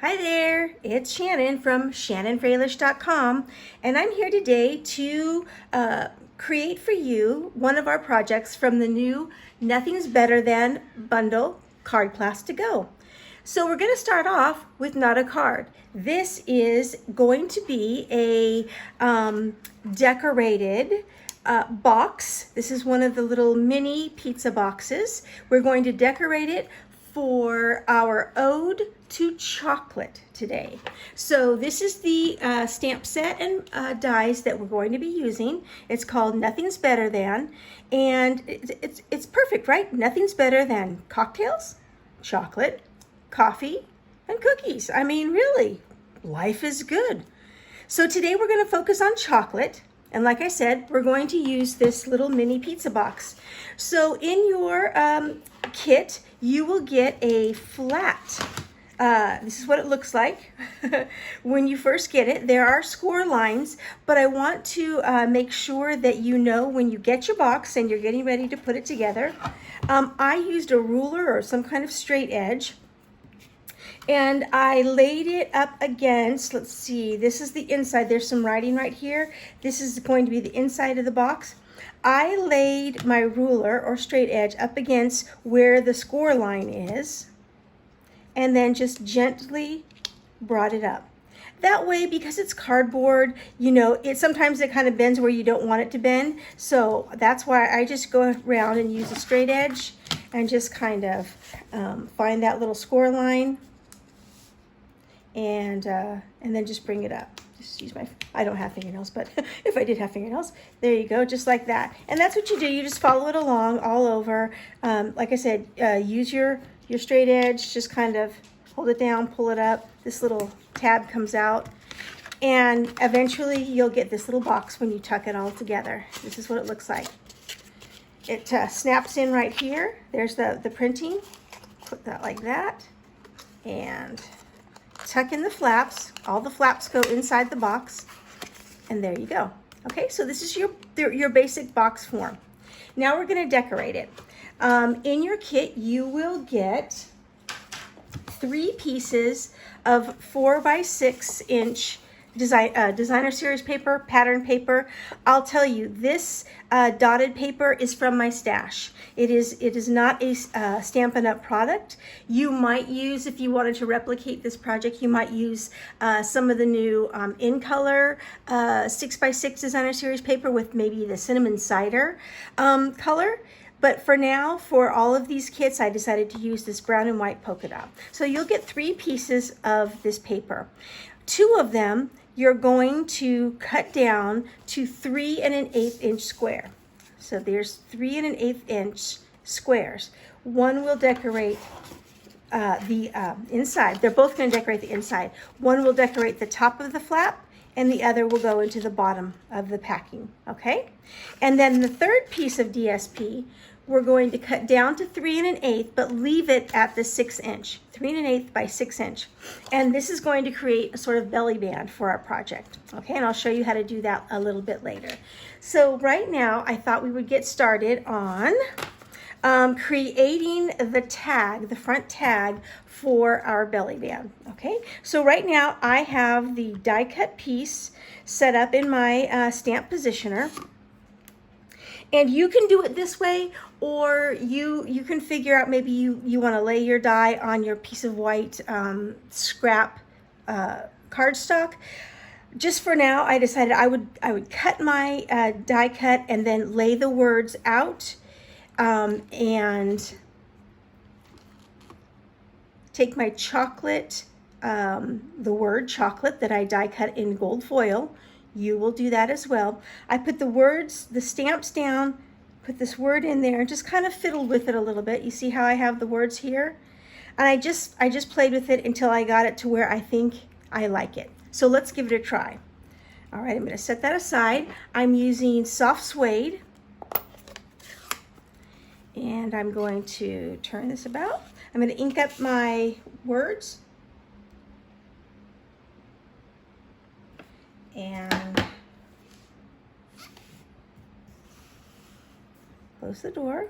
Hi there, it's Shannon from shannonfralish.com, and I'm here today to create for you one of our projects from the new Nothing's Better Than bundle card class to go. So we're going to start off with not a card. This is going to be a decorated box. This is one of the little mini pizza boxes. We're going to decorate it for our ode to chocolate today. So this is the stamp set and dies that we're going to be using. It's called Nothing's Better Than, and it's perfect, right? Nothing's better than cocktails, chocolate, coffee, and cookies. I mean, really, life is good. So today we're going to focus on chocolate. And like I said, we're going to use this little mini pizza box. So in your kit, you will get a flat. This is what it looks like when you first get it. There are score lines, but I want to make sure that you know when you get your box and you're getting ready to put it together. I used a ruler or some kind of straight edge, and I laid it up against, let's see, this is the inside. There's some writing right here. This is going to be the inside of the box. I laid my ruler or straight edge up against where the score line is, and then just gently brought it up. That way, because it's cardboard, you know, sometimes it kind of bends where you don't want it to bend. So that's why I just go around and use a straight edge and just kind of find that little score line. And then just bring it up. Just use I don't have fingernails, but if I did have fingernails, there you go, just like that. And that's what you do. You just follow it along all over. Like I said, use your straight edge, just kind of hold it down, pull it up. This little tab comes out. And eventually you'll get this little box when you tuck it all together. This is what it looks like. It snaps in right here. There's the printing. Put that like that. And tuck in the flaps. All the flaps go inside the box, and there you go. Okay, so this is your basic box form. Now we're going to decorate it. In your kit, you will get 3 pieces of 4 by 6 inch designer series paper, pattern paper. I'll tell you, this dotted paper is from my stash. It is not a Stampin' Up! Product. You might use, if you wanted to replicate this project, you might use some of the new in color 6 by 6 designer series paper with maybe the cinnamon cider color. But for now, for all of these kits, I decided to use this brown and white polka dot. So you'll get 3 pieces of this paper. 2 of them you're going to cut down to 3 1/8 inch square. So there's 3 1/8 inch squares. One will decorate the inside. They're both going to decorate the inside. One will decorate the top of the flap, and the other will go into the bottom of the packing, okay? And then the third piece of DSP, we're going to cut down to 3 1/8, but leave it at the 6 inch, 3 1/8 by 6 inch. And this is going to create a sort of belly band for our project, okay? And I'll show you how to do that a little bit later. So right now, I thought we would get started on creating the tag, the front tag for our belly band, okay? So right now, I have the die cut piece set up in my stamp positioner. And you can do it this way, or you can figure out, maybe you want to lay your die on your piece of white scrap cardstock. Just for now, I decided I would cut my die cut and then lay the words out, and take my chocolate, the word chocolate that I die cut in gold foil. You will do that as well. I put the words, the stamps down, put this word in there, and just kind of fiddled with it a little bit. You see how I have the words here? And I just played with it until I got it to where I think I like it. So let's give it a try. All right, I'm going to set that aside. I'm using soft suede, and I'm going to turn this about. I'm going to ink up my words. And close the door.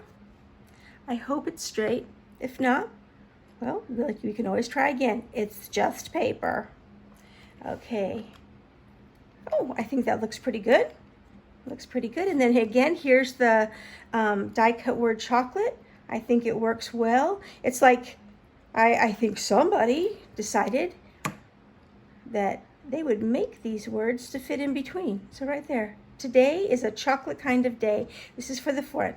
I hope it's straight. If not, Well, you can always try again. It's just paper. Okay. Oh, I think that looks pretty good. Looks pretty good. And then again, here's the die cut word chocolate. I think it works well. It's like, I think somebody decided that they would make these words to fit in between. So right there. Today is a chocolate kind of day. This is for the front.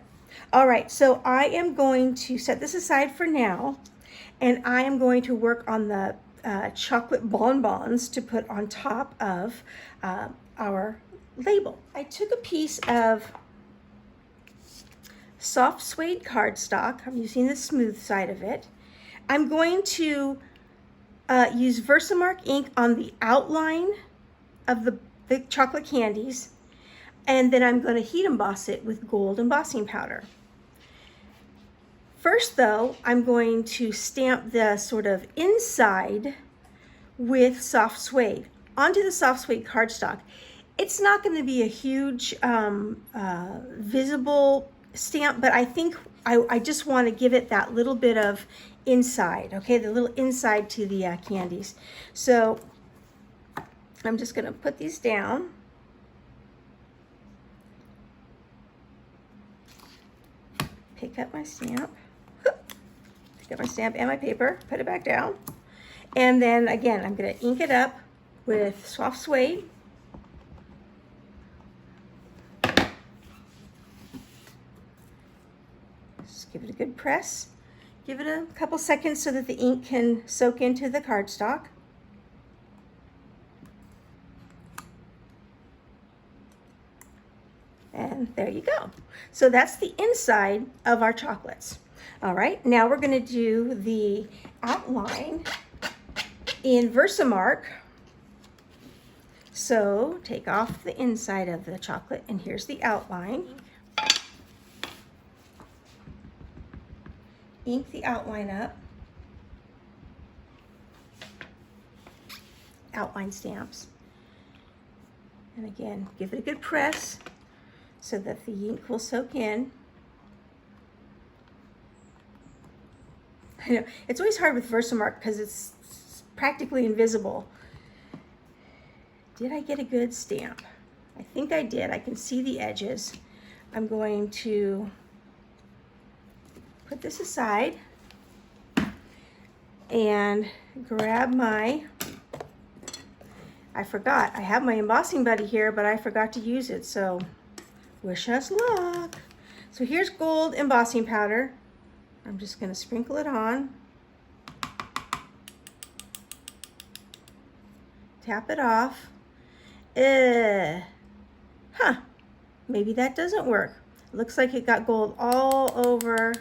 All right, so I am going to set this aside for now, and I am going to work on the chocolate bonbons to put on top of our label. I took a piece of soft suede cardstock. I'm using the smooth side of it. I'm going to use Versamark ink on the outline of the chocolate candies, and then I'm going to heat emboss it with gold embossing powder. First though, I'm going to stamp the sort of inside with soft suede onto the soft suede cardstock. It's not going to be a huge visible stamp, but I think I just want to give it that little bit of inside, okay, the little inside to the candies. So I'm just going to put these down. Pick up my stamp. Pick up my stamp and my paper, put it back down. And then again, I'm going to ink it up with soft suede. Just give it a good press. Give it a couple seconds so that the ink can soak into the cardstock. And there you go. So that's the inside of our chocolates. All right, now we're going to do the outline in Versamark. So take off the inside of the chocolate, and here's the outline. Ink the outline up. Outline stamps. And again, give it a good press so that the ink will soak in. I know, it's always hard with Versamark because it's practically invisible. Did I get a good stamp? I think I did. I can see the edges. I'm going to put this aside and grab my, I forgot, I have my embossing buddy here, but I forgot to use it, so wish us luck. So here's gold embossing powder. I'm just going to sprinkle it on. Tap it off. Maybe that doesn't work. Looks like it got gold all over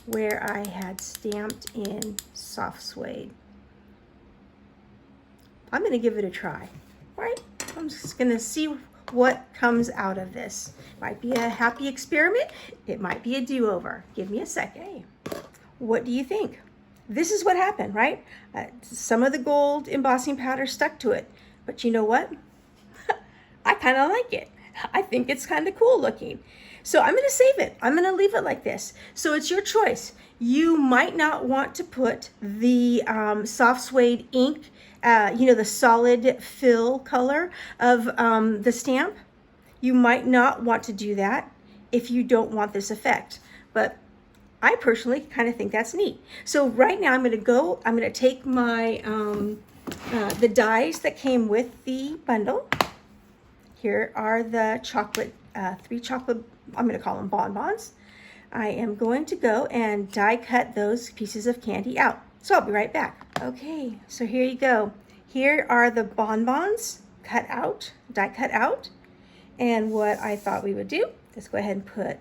where I had stamped in soft suede. I'm going to give it a try. All right, I'm just going to see what comes out of this. Might be a happy experiment. It might be a do-over. Give me a second. Hey, what do you think? This is what happened, right? Some of the gold embossing powder stuck to it, but you know what? I kind of like it. I think it's kind of cool looking. So I'm going to save it. I'm going to leave it like this. So it's your choice. You might not want to put the soft suede ink, you know, the solid fill color of the stamp. You might not want to do that if you don't want this effect. But I personally kind of think that's neat. So right now I'm going to take my, the dies that came with the bundle. Here are the chocolate, 3 chocolate, I'm going to call them bonbons. I am going to go and die cut those pieces of candy out. So I'll be right back. Okay, so here you go. Here are the bonbons cut out, die cut out. And what I thought we would do, let's go ahead and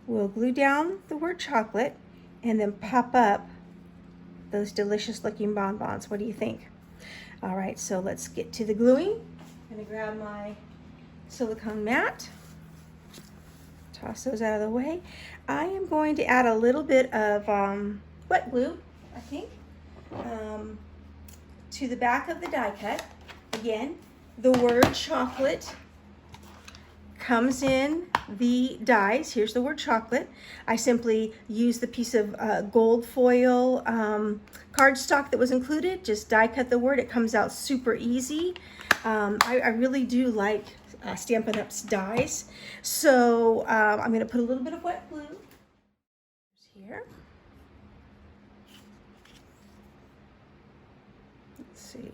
we'll glue down the word chocolate and then pop up those delicious looking bonbons. What do you think? All right, so let's get to the gluing. I'm going to grab my silicone mat, toss those out of the way. I am going to add a little bit of wet glue, I think, to the back of the die cut. Again, the word chocolate comes in the dies, here's the word chocolate. I simply use the piece of gold foil cardstock that was included, just die cut the word. It comes out super easy. I really do like Stampin' Up's dies. So I'm going to put a little bit of wet glue here. Let's see.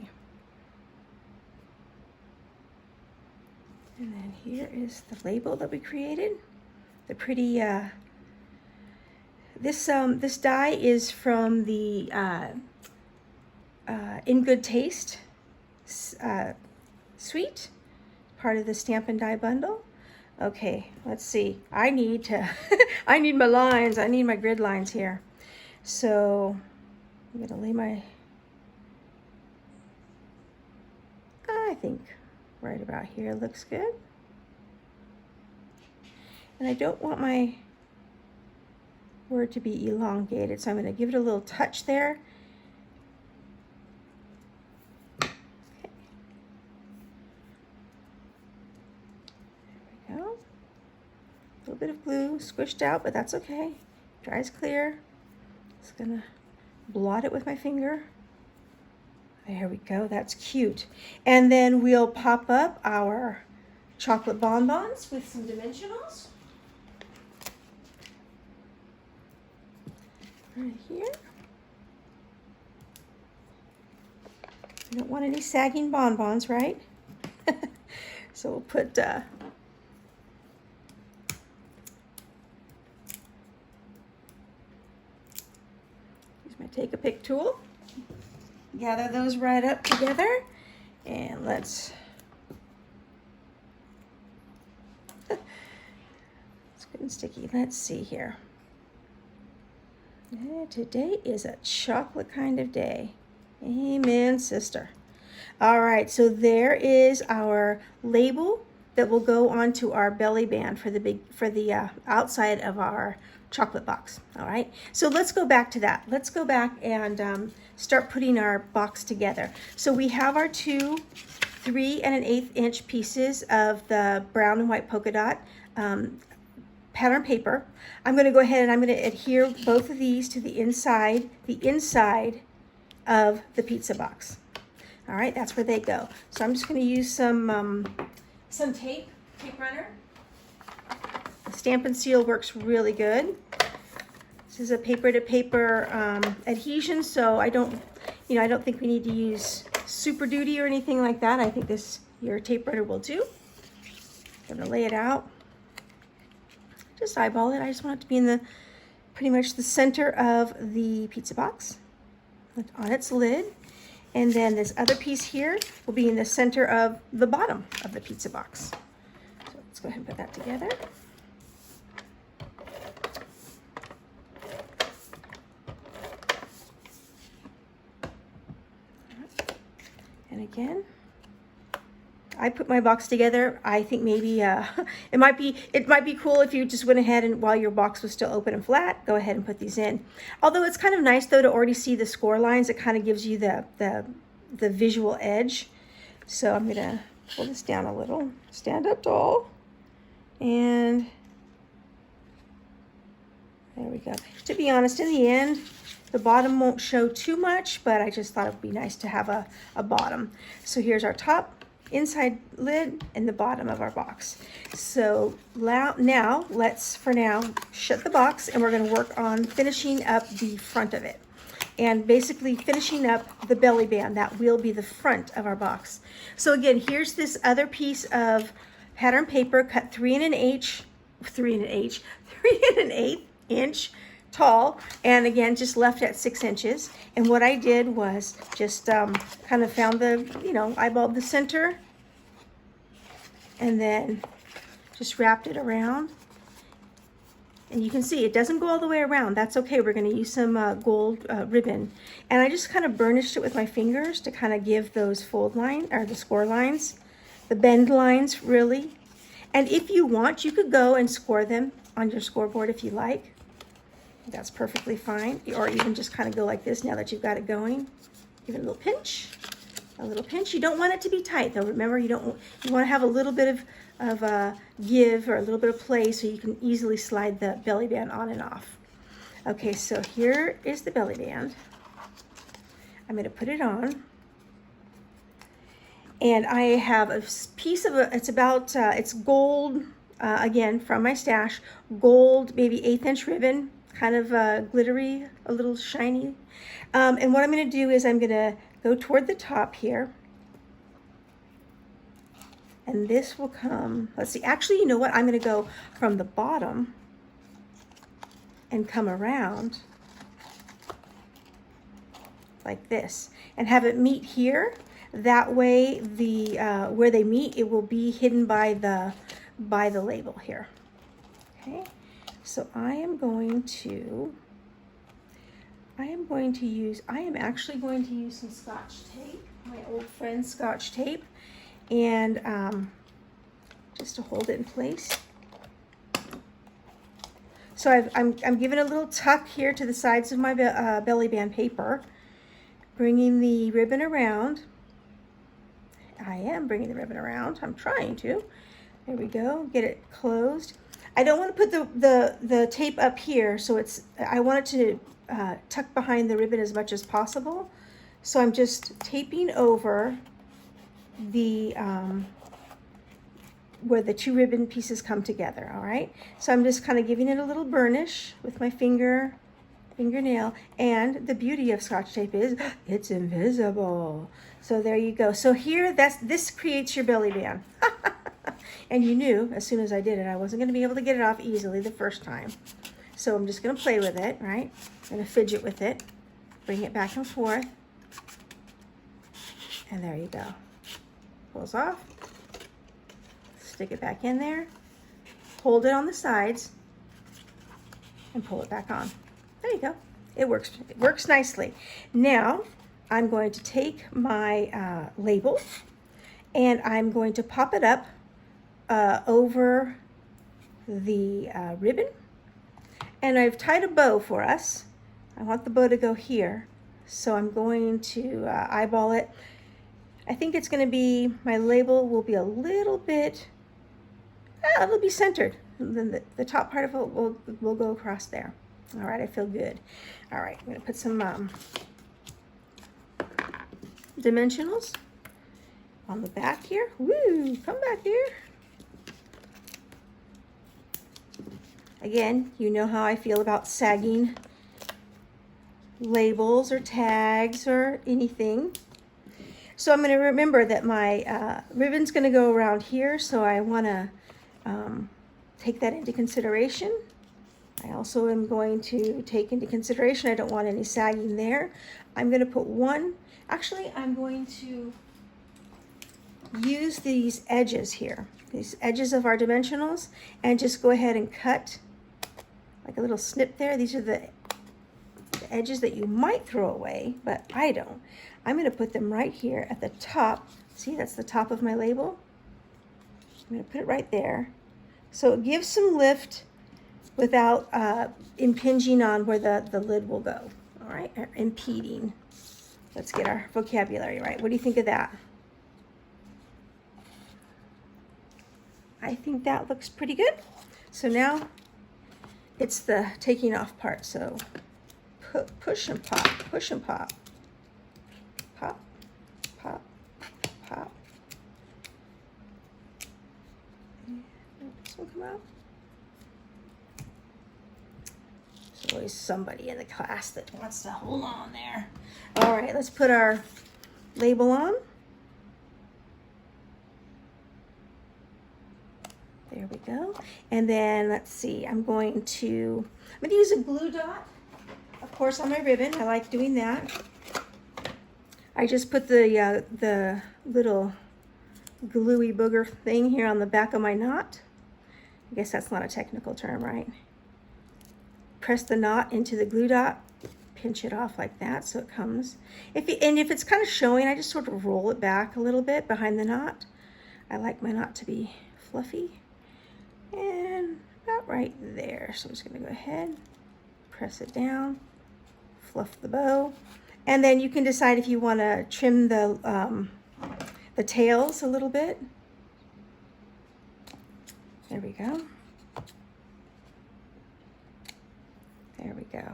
And then here is the label that we created. The pretty, this die is from the In Good Taste suite, part of the Stampin' Die bundle. Okay, let's see. I need to, I need my lines. I need my grid lines here. So I'm gonna lay my, I think right about here looks good. And I don't want my word to be elongated, so I'm going to give it a little touch there. Okay. There we go. A little bit of glue squished out, but that's okay. Dries clear. Just going to blot it with my finger. There we go, that's cute. And then we'll pop up our chocolate bonbons with some dimensionals. Right here. We don't want any sagging bonbons, right? So we'll put use my take-a-pick tool. Gather those right up together, and let's it's getting sticky. Let's see here. Yeah, today is a chocolate kind of day. Amen, sister. All right, so there is our label that will go onto our belly band for the outside of our chocolate box. All right, so let's go back to that. Let's go back and start putting our box together. So we have our two 3 1/8 inch pieces of the brown and white polka dot pattern paper. I'm going to go ahead and I'm going to adhere both of these to the inside of the pizza box. All right, that's where they go. So I'm just going to use some tape runner. The Stampin' Seal works really good. This is a paper-to-paper adhesion, so I don't think we need to use Super Duty or anything like that. I think your tape runner will do. I'm going to lay it out. Just eyeball it. I just want it to be in pretty much the center of the pizza box on its lid. And then this other piece here will be in the center of the bottom of the pizza box. So let's go ahead and put that together. And again, I put my box together. I think maybe it might be cool if you just went ahead and while your box was still open and flat, go ahead and put these in. Although it's kind of nice though to already see the score lines. It kind of gives you the visual edge. So I'm gonna pull this down a little, stand up tall, and there we go. To be honest, in the end, the bottom won't show too much, but I just thought it would be nice to have a bottom. So here's our top, inside lid, and the bottom of our box. So now let's, for now, shut the box, and we're going to work on finishing up the front of it. And basically finishing up the belly band. That will be the front of our box. So again, here's this other piece of pattern paper cut 3 1/8 inch tall, and again just left at 6 inches. And what I did was just kind of found eyeballed the center and then just wrapped it around. And you can see it doesn't go all the way around. That's okay. We're going to use some gold ribbon, and I just kind of burnished it with my fingers to kind of give those fold line or the score lines, the bend lines really. And if you want, you could go and score them on your scoreboard if you like. That's perfectly fine. Or even just kind of go like this now that you've got it going. Give it a little pinch. a little pinch. You don't want it to be tight though. Remember, you want to have a little bit of give or a little bit of play so you can easily slide the belly band on and off. Okay, so here is the belly band. I'm going to put it on. And I have a piece of it's gold, again, from my stash, gold, maybe 1/8 inch ribbon, kind of glittery, a little shiny. And what I'm going to do is I'm going to go toward the top here. And this will come, let's see, actually, you know what? I'm going to go from the bottom and come around like this and have it meet here. That way, the where they meet, it will be hidden by the label here. Okay, so I am actually going to use some Scotch tape, my old friend Scotch tape, and just to hold it in place. So I'm giving a little tuck here to the sides of my belly band paper, bringing the ribbon around. I am bringing the ribbon around. I'm trying to. There we go. Get it closed. I don't want to put the tape up here, so I want it to tuck behind the ribbon as much as possible. So I'm just taping over the where the two ribbon pieces come together. All right. So I'm just kind of giving it a little burnish with my fingernail, and the beauty of Scotch tape is it's invisible. So there you go. So here, this creates your belly band. And you knew as soon as I did it, I wasn't going to be able to get it off easily the first time. So I'm just going to play with it, right? I'm going to fidget with it, bring it back and forth, and there you go. Pulls off, stick it back in there, hold it on the sides, and pull it back on. There you go. It works nicely. Now I'm going to take my label and I'm going to pop it up over the ribbon. And I've tied a bow for us. I want the bow to go here. So I'm going to eyeball it. I think it's going to be, my label will be a little bit, it'll be centered. And then the top part of it will go across there. All right, I feel good. All right, I'm going to put some dimensionals on the back here. Woo, come back here. Again, you know how I feel about sagging labels or tags or anything. So I'm going to remember that my ribbon's going to go around here, so I want to take that into consideration. I also am going to take into consideration, I don't want any sagging there. I'm going to put one, actually I'm going to use these edges here, these edges of our dimensionals, and just go ahead and cut like a little snip there. These are the edges that you might throw away, but I don't. I'm going to put them right here at the top. See, that's the top of my label. I'm going to put it right there. So it gives some lift without impinging on where the lid will go. All right, or impeding. Let's get our vocabulary right. What do you think of that? I think that looks pretty good. So now it's the taking off part. So push and pop, push and pop, pop, pop, pop. And this will come out. There's always somebody in the class that wants to hold on there. All right, let's put our label on. There we go. And then let's see, I'm going to use a glue dot, of course, on my ribbon. I like doing that. I just put the little gluey booger thing here on the back of my knot. I guess that's not a technical term, right? Press the knot into the glue dot, pinch it off like that so it comes. If it's kind of showing, I just sort of roll it back a little bit behind the knot. I like my knot to be fluffy. And about right there. So I'm just going to go ahead, press it down, fluff the bow. And then you can decide if you want to trim the tails a little bit. There we go. There we go.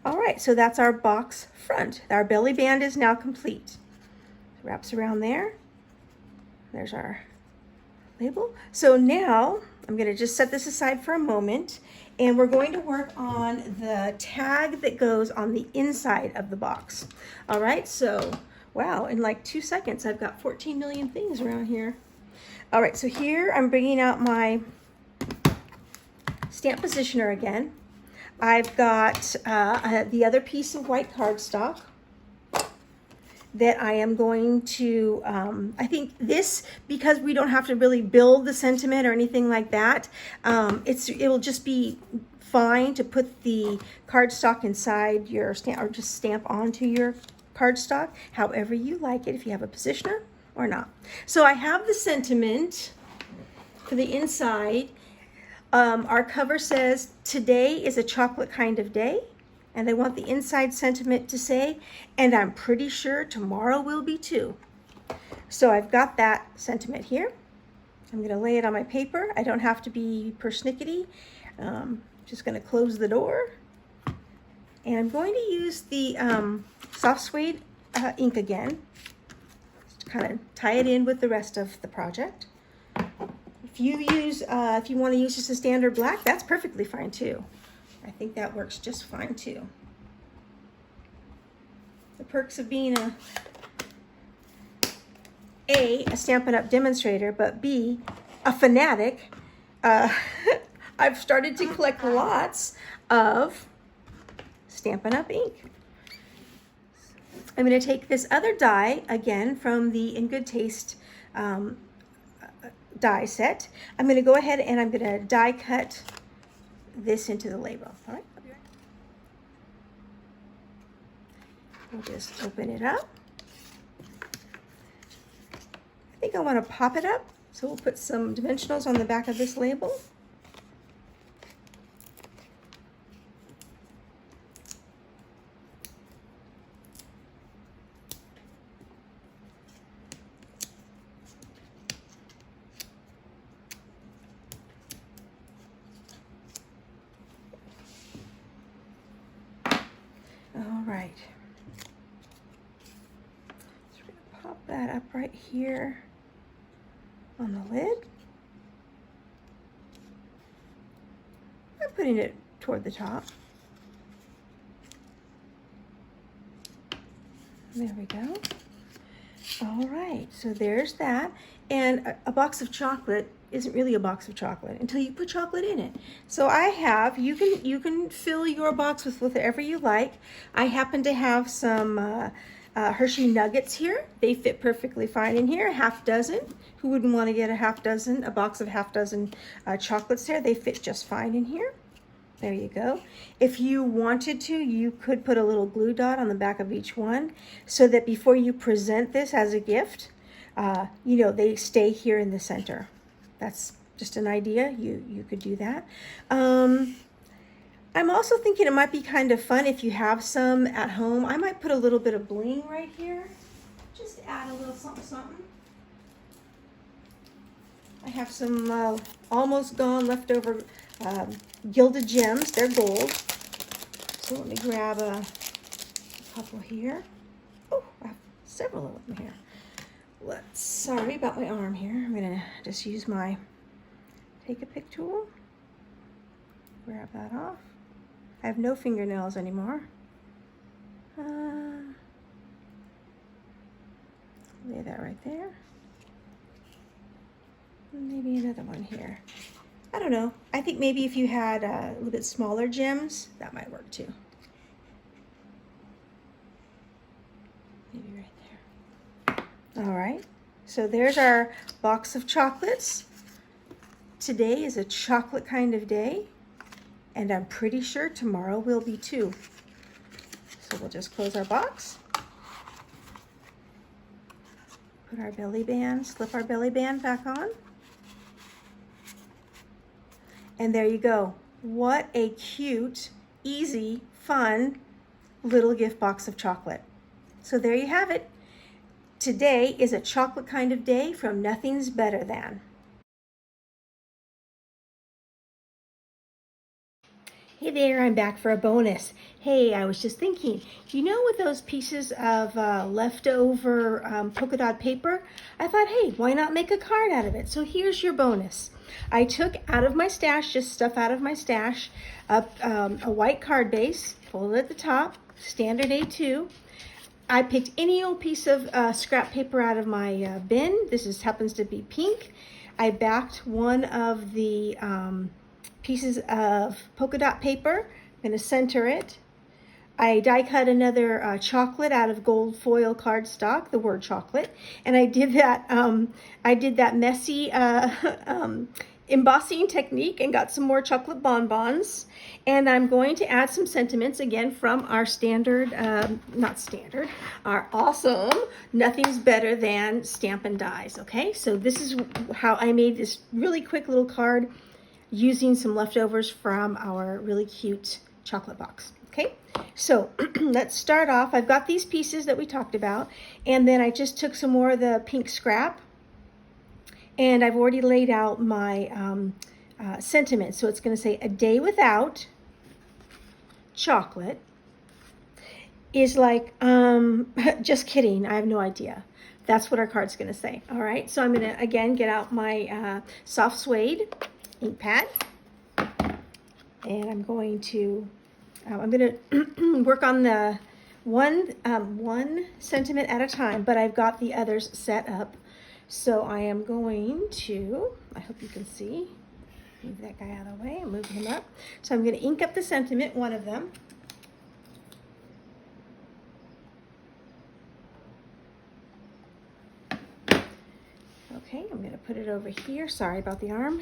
All right, so that's our box front. Our belly band is now complete. It wraps around there. There's our label. So now I'm going to just set this aside for a moment, and we're going to work on the tag that goes on the inside of the box. All right, so wow, in like 2 seconds, I've got 14 million things around here. All right, so here I'm bringing out my stamp positioner again. I've got the other piece of white cardstock that I am going to, I think this, because we don't have to really build the sentiment or anything like that, it'll just be fine to put the cardstock inside your stamp, or just stamp onto your cardstock, however you like it, if you have a positioner or not. So I have the sentiment for the inside. Our cover says, today is a chocolate kind of day. And I want the inside sentiment to say, and I'm pretty sure tomorrow will be too. So I've got that sentiment here. I'm going to lay it on my paper. I don't have to be persnickety. Just going to close the door. And I'm going to use the soft suede ink again, just to kind of tie it in with the rest of the project. If you want to use just a standard black, that's perfectly fine too. I think that works just fine too. The perks of being a Stampin' Up! Demonstrator, but B, a fanatic. I've started to collect lots of Stampin' Up! Ink. I'm going to take this other die, again, from the In Good Taste die set. I'm going to go ahead and I'm going to die cut this into the label. All right. We'll just open it up. I think I want to pop it up, so we'll put some dimensionals on the back of this label. All right. So we're going to pop that up right here on the lid. I'm putting it toward the top. There we go. All right, so there's that. And a box of chocolate isn't really a box of chocolate until you put chocolate in it. So I have, you can fill your box with whatever you like. I happen to have some Hershey Nuggets here. They fit perfectly fine in here, a half dozen. Who wouldn't want to get a box of half dozen chocolates there? They fit just fine in here. There you go. If you wanted to, you could put a little glue dot on the back of each one so that before you present this as a gift, you know, they stay here in the center. That's just an idea. You could do that. I'm also thinking it might be kind of fun if you have some at home. I might put a little bit of bling right here. Just add a little something, something. I have some almost gone leftover Gilded Gems. They're gold. So let me grab a couple here. Oh, I have several of them here. Sorry about my arm here. I'm gonna just use my take a pick tool. Grab that off. I have no fingernails anymore. Lay that right there. Maybe another one here. I don't know. I think maybe if you had a little bit smaller gems, that might work too. Maybe right there. All right. So there's our box of chocolates. Today is a chocolate kind of day, and I'm pretty sure tomorrow will be too. So we'll just close our box. Put our belly band, slip our belly band back on. And there you go. What a cute, easy, fun little gift box of chocolate. So there you have it. Today is a chocolate kind of day from Nothing's Better Than. Hey there, I'm back for a bonus. Hey, I was just thinking, do you know with those pieces of leftover polka dot paper, I thought, hey, why not make a card out of it? So here's your bonus. I took out of my stash, just stuff out of my stash, a white card base, folded at the top, standard A2. I picked any old piece of scrap paper out of my bin. This happens to be pink. I backed one of the pieces of polka dot paper. I'm going to center it. I die cut another chocolate out of gold foil cardstock, the word chocolate, and I did that messy embossing technique and got some more chocolate bonbons. And I'm going to add some sentiments again from our standard, our awesome Nothing's Better Than Stampin' dies. Okay, so this is how I made this really quick little card using some leftovers from our really cute chocolate box. Okay, so let's start off. I've got these pieces that we talked about, and then I just took some more of the pink scrap, and I've already laid out my sentiment. So it's going to say, a day without chocolate is like, just kidding, I have no idea. That's what our card's going to say. All right, so I'm going to, again, get out my soft suede ink pad, and I'm going to work on the one sentiment at a time, but I've got the others set up. So I am going to, I hope you can see, move that guy out of the way and move him up. So I'm going to ink up the sentiment, one of them. Okay, I'm going to put it over here. Sorry about the arm.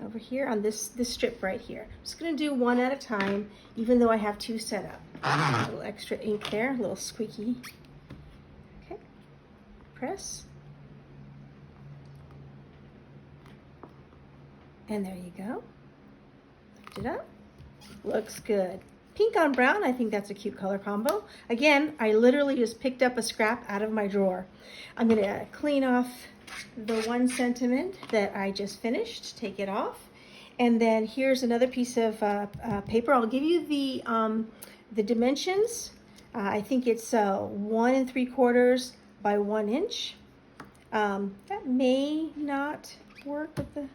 Over here on this strip right here. I'm just going to do one at a time, even though I have two set up. A little extra ink there, a little squeaky. Okay, press. And there you go. Lift it up. Looks good. Pink on brown, I think that's a cute color combo. Again, I literally just picked up a scrap out of my drawer. I'm going to clean off the one sentiment that I just finished, take it off, and then here's another piece of paper. I'll give you the dimensions. I think it's 1 3/4 by 1 inch. That may not work with the,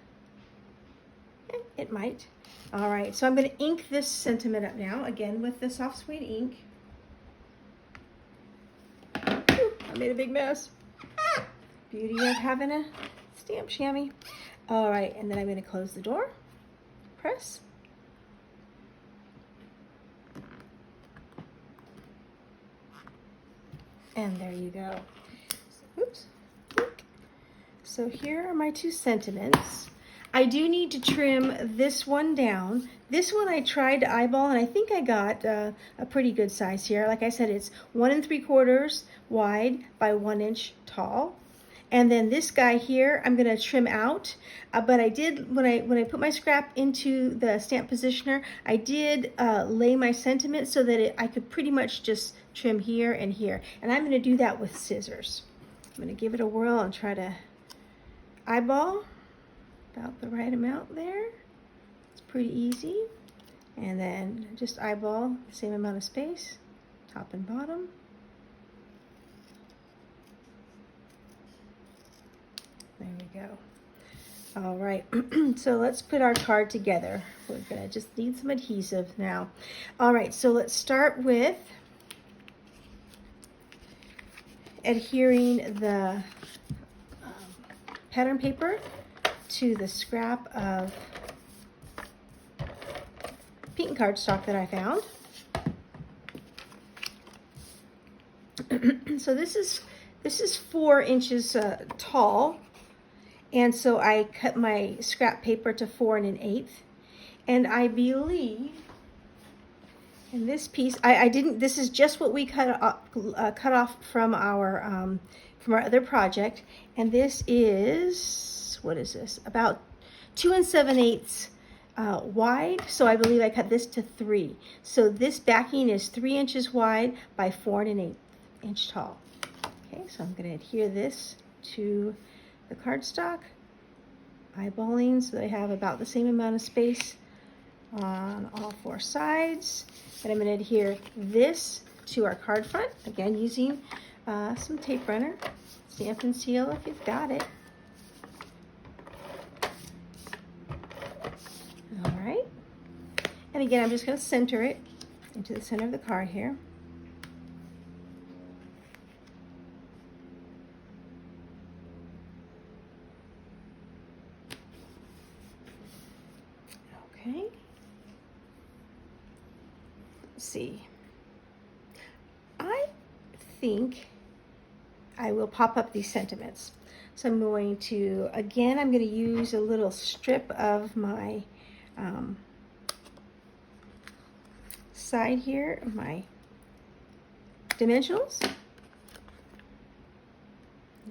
it might. All right, so I'm going to ink this sentiment up now, again with the soft suede ink. Ooh, I made a big mess. Beauty of having a stamp chamois. All right, and then I'm going to close the door, press. And there you go. Oops. So here are my two sentiments. I do need to trim this one down. This one I tried to eyeball, and I think I got a pretty good size here. Like I said, it's 1 3/4 wide by 1 inch tall. And then this guy here, I'm going to trim out. But I did, when I put my scrap into the stamp positioner, I did lay my sentiment so that I could pretty much just trim here and here. And I'm going to do that with scissors. I'm going to give it a whirl and try to eyeball about the right amount there. It's pretty easy. And then just eyeball the same amount of space, top and bottom. There we go. All right, so let's put our card together. We're gonna just need some adhesive now. All right, so let's start with adhering the pattern paper to the scrap of pink cardstock that I found. So this is 4 inches tall. And so I cut my scrap paper to 4 1/8, and I believe in this piece, I didn't. This is just what we cut off from our other project, and this is, what is this? About 2 7/8 wide, so I believe I cut this to 3. So this backing is 3 inches wide by 4 1/8 inch tall. Okay, so I'm going to adhere this to the cardstock, eyeballing so they have about the same amount of space on all 4 sides. And I'm going to adhere this to our card front, again using some tape runner, Stampin' Seal if you've got it. All right, and again I'm just going to center it into the center of the card here. Okay, let's see. I think I will pop up these sentiments. So I'm going to, again, I'm going to use a little strip of my side here, of my dimensionals.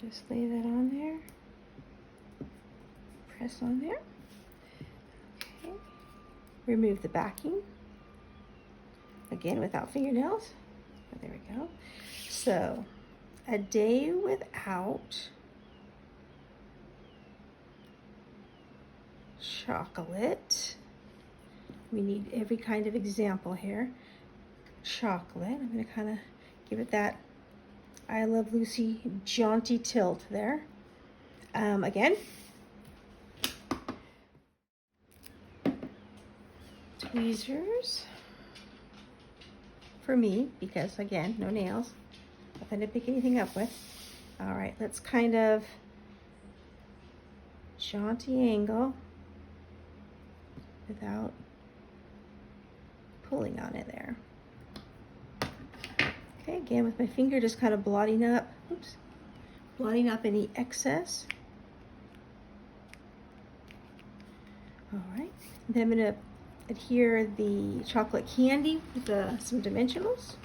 Just lay that on there. Press on there. Okay. Remove the backing. Again, without fingernails. Oh, there we go. So, a day without chocolate. We need every kind of example here. Chocolate. I'm going to kind of give it that I Love Lucy jaunty tilt there. Again, tweezers for me, because again, no nails. Nothing to pick anything up with. All right, let's kind of jaunty angle without pulling on it there. Okay, again with my finger just kind of blotting up, oops, blotting up any excess. All right, then I'm going to adhere the chocolate candy with some dimensionals.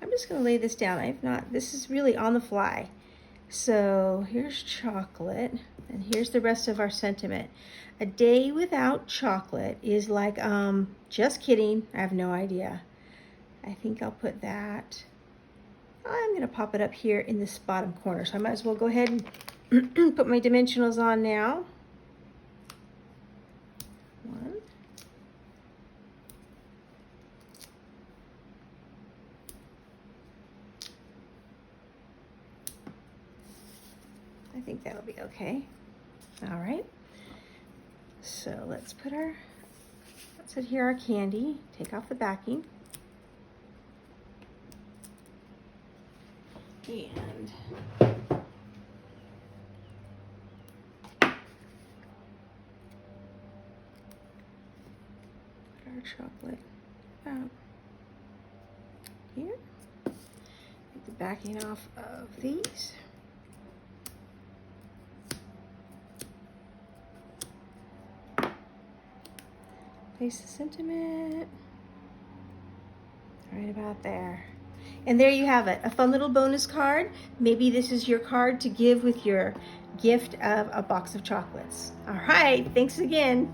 I'm just going to lay this down. This is really on the fly. So here's chocolate, and here's the rest of our sentiment. A day without chocolate is like, just kidding, I have no idea. I think I'll put that, I'm going to pop it up here in this bottom corner. So I might as well go ahead and put my dimensionals on now. 1. I think that'll be okay. All right. So let's adhere our candy, take off the backing. And put our chocolate out here. Take the backing off of these. Place the sentiment right about there. And there you have it, a fun little bonus card. Maybe this is your card to give with your gift of a box of chocolates. All right, thanks again.